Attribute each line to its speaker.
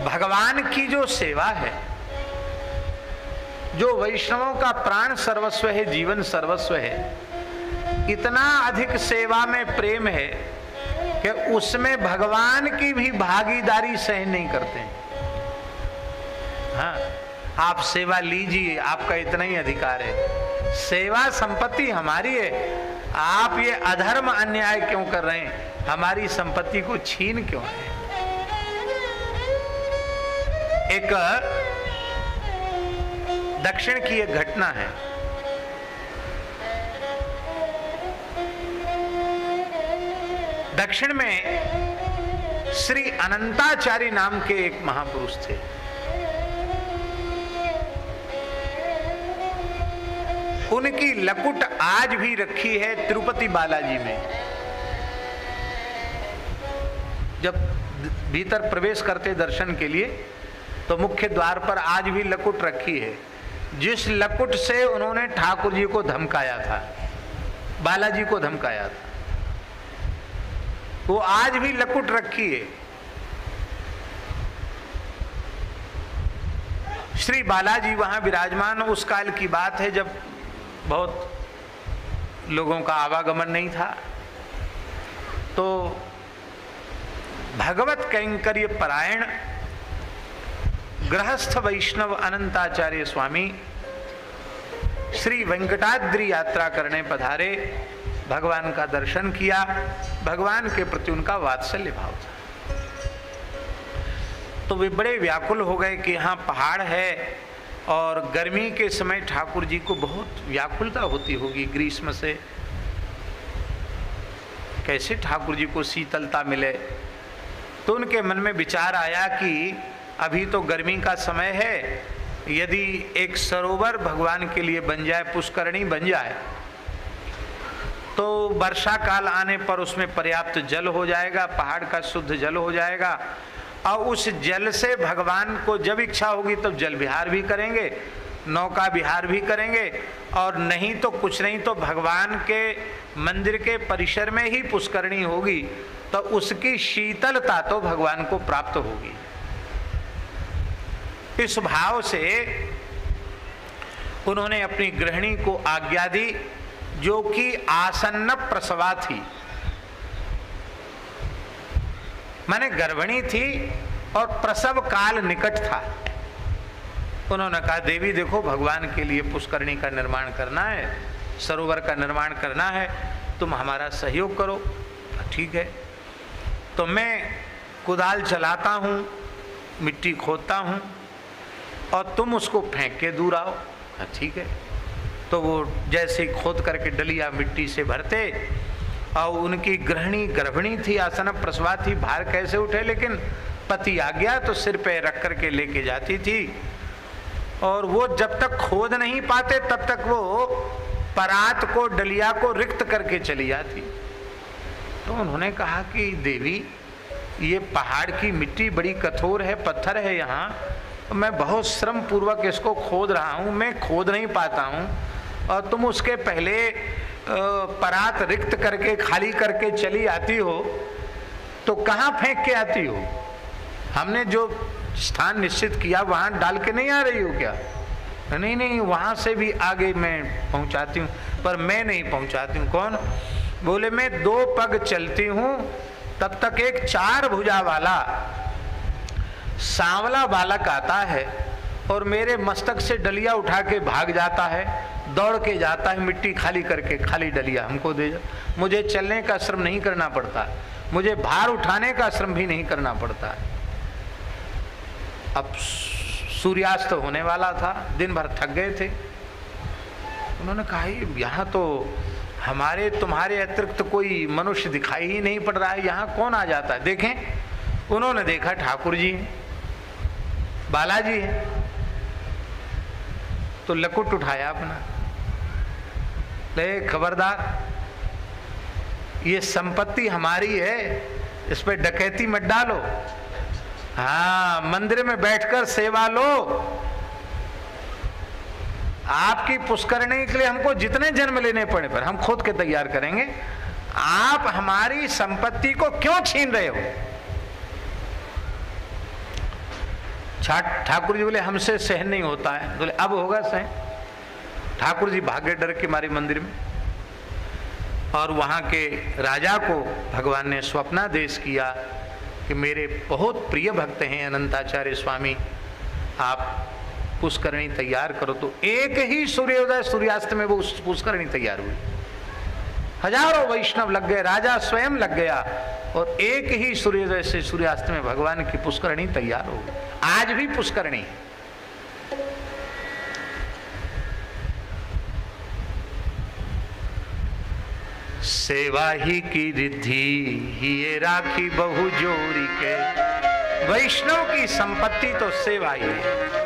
Speaker 1: भगवान की जो सेवा है, जो वैष्णवों का प्राण सर्वस्व है, जीवन सर्वस्व है, इतना अधिक सेवा में प्रेम है कि उसमें भगवान की भी भागीदारी सहन नहीं करते। हाँ, आप सेवा लीजिए, आपका इतना ही अधिकार है। सेवा संपत्ति हमारी है, आप ये अधर्म अन्याय क्यों कर रहे हैं? हमारी संपत्ति को छीन क्यों रहे हैं? एक दक्षिण की एक घटना है। दक्षिण में श्री अनंताचार्य नाम के एक महापुरुष थे। उनकी लकुट आज भी रखी है तिरुपति बालाजी में। जब भीतर प्रवेश करते दर्शन के लिए तो मुख्य द्वार पर आज भी लकुट रखी है, जिस लकुट से उन्होंने ठाकुर जी को धमकाया था, बालाजी को धमकाया था, वो आज भी लकुट रखी है। श्री बालाजी वहां विराजमान। उस काल की बात है जब बहुत लोगों का आवागमन नहीं था, तो भगवत कैंकर्य परायण गृहस्थ वैष्णव अनंताचार्य स्वामी श्री वेंकटाद्रि यात्रा करने पधारे। भगवान का दर्शन किया, भगवान के प्रति उनका वात्सल्य भाव था। तो वे बड़े व्याकुल हो गए कि यहाँ पहाड़ है और गर्मी के समय ठाकुर जी को बहुत व्याकुलता होती होगी, ग्रीष्म से कैसे ठाकुर जी को शीतलता मिले। तो उनके मन में विचार आया कि अभी तो गर्मी का समय है, यदि एक सरोवर भगवान के लिए बन जाए, पुष्करणी बन जाए, तो वर्षा काल आने पर उसमें पर्याप्त जल हो जाएगा, पहाड़ का शुद्ध जल हो जाएगा, और उस जल से भगवान को जब इच्छा होगी तब जल विहार भी करेंगे, नौका विहार भी करेंगे, और नहीं तो कुछ नहीं तो भगवान के मंदिर के परिसर में ही पुष्करणी होगी, तो उसकी शीतलता तो भगवान को प्राप्त होगी। इस भाव से उन्होंने अपनी गृहिणी को आज्ञा दी, जो कि आसन्न प्रसवा थी, माने गर्भिणी थी और प्रसव काल निकट था। उन्होंने कहा, देवी देखो, भगवान के लिए पुष्करणी का निर्माण करना है, सरोवर का निर्माण करना है, तुम हमारा सहयोग करो। ठीक है, तो मैं कुदाल चलाता हूँ, मिट्टी खोदता हूँ, और तुम उसको फेंक के दूर आओ। ठीक है। तो वो जैसे खोद करके डलिया मिट्टी से भरते, और उनकी गृहिणी गर्भिणी थी, आसन प्रसवा थी, भार कैसे उठे, लेकिन पति आ गया तो सिर पे रख करके लेके जाती थी, और वो जब तक खोद नहीं पाते तब तक वो परात को, डलिया को रिक्त करके चली जाती। तो उन्होंने कहा कि देवी, ये पहाड़ की मिट्टी बड़ी कठोर है, पत्थर है यहाँ, मैं बहुत श्रम पूर्वक इसको खोद रहा हूँ, मैं खोद नहीं पाता हूँ, और तुम उसके पहले परात रिक्त करके खाली करके चली आती हो, तो कहाँ फेंक के आती हो? हमने जो स्थान निश्चित किया वहाँ डाल के नहीं आ रही हो क्या? नहीं नहीं, वहाँ से भी आगे मैं पहुँचाती हूँ, पर मैं नहीं पहुँचाती हूँ। कौन? बोले, मैं 2 पग चलती हूँ, तब तक एक 4 भुजा वाला सांवला बालक आता है और मेरे मस्तक से डलिया उठा के भाग जाता है, दौड़ के जाता है, मिट्टी खाली करके खाली डलिया हमको दे जा। मुझे चलने का श्रम नहीं करना पड़ता, मुझे भार उठाने का श्रम भी नहीं करना पड़ता। अब सूर्यास्त होने वाला था, दिन भर थक गए थे। उन्होंने कहा, यहाँ तो हमारे तुम्हारे अतिरिक्त कोई मनुष्य दिखाई ही नहीं पड़ रहा है, यहाँ कौन आ जाता है? देखें। उन्होंने देखा ठाकुर जी हैं, बालाजी है, तो लकुट उठाया अपना, ले खबरदार, ये संपत्ति हमारी है, इस पे डकैती मत डालो। हाँ, मंदिर में बैठकर सेवा लो। आपकी पुष्करणी के लिए हमको जितने जन्म लेने पड़े पर हम खोद के तैयार करेंगे, आप हमारी संपत्ति को क्यों छीन रहे हो? ठाकुर जी बोले हमसे सहन नहीं होता है। बोले अब होगा सहन। ठाकुर जी भागे डर के मारे मंदिर में, और वहां के राजा को भगवान ने स्वप्नादेश किया कि मेरे बहुत प्रिय भक्त हैं अनंताचार्य स्वामी, आप पुष्करणी तैयार करो। तो एक ही सूर्योदय सूर्यास्त में वो पुष्करणी तैयार हुई। हजारों वैष्णव लग गए, राजा स्वयं लग गया, और एक ही सूर्योदय से सूर्यास्त में भगवान की पुष्करणी तैयार हो गई। आज भी पुष्करणी। सेवा ही की रिद्धि ही ये राखी बहु जोरी के। वैष्णव की संपत्ति तो सेवा ही है।